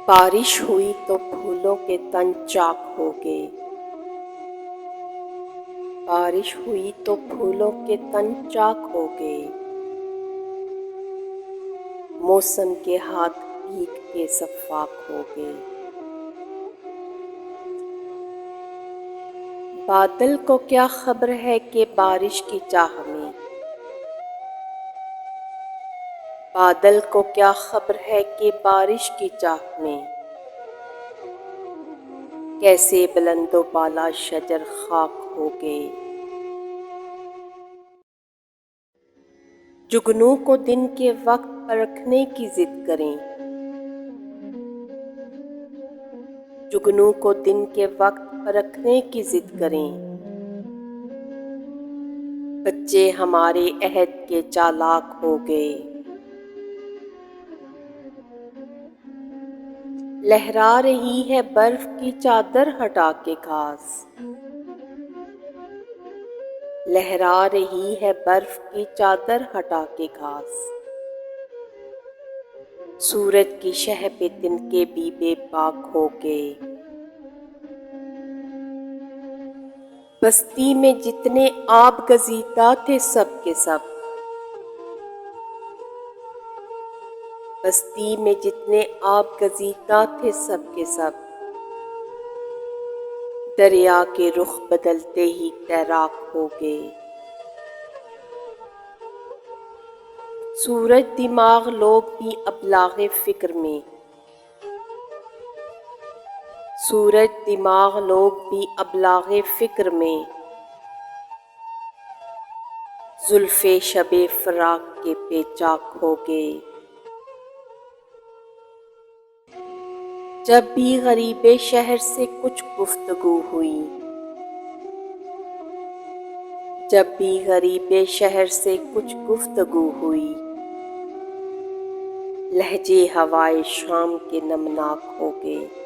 بارش ہوئی تو پھولوں کے تن چاک ہو گئے۔ بارش ہوئی تو پھولوں کے تن چاک ہو گئے۔ موسم کے ہاتھ بھیگ کے سفاک ہو گئے۔ بادل کو کیا خبر ہے کہ بارش کی چاہ میں، بادل کو کیا خبر ہے کہ بارش کی چاہ میں، کیسے بلند و بالا شجر خاک ہو گئے۔ جگنو کو دن کے وقت پرکھنے کی ضد کریں، جگنو کو دن کے وقت پرکھنے کی ضد کریں۔ بچے ہمارے عہد کے چالاک ہو گئے۔ لہرا رہی ہے برف کی چادر ہٹا کے گھاس، لہرا رہی ہے برف کی چادر ہٹا کے گھاس۔ سورج کی شہ پہ تنکے بھی بے باک ہو گئے۔ بستی میں جتنے آب گزیدہ تھے سب کے سب، بستی میں جتنے آب گزیدہ تھے سب کے سب، دریا کے رخ بدلتے ہی تیراک ہو گئے۔ سورج دماغ لوگ بھی ابلاغ فکر میں، سورج دماغ لوگ بھی ابلاغ فکر میں، زلف شب فراق کے پیچاک ہو گئے۔ جب بھی غریب شہر سے کچھ گفتگو ہوئی، جب بھی غریب شہر سے کچھ گفتگو ہوئی، لہجے ہوائے شام کے نمناک ہو گئے۔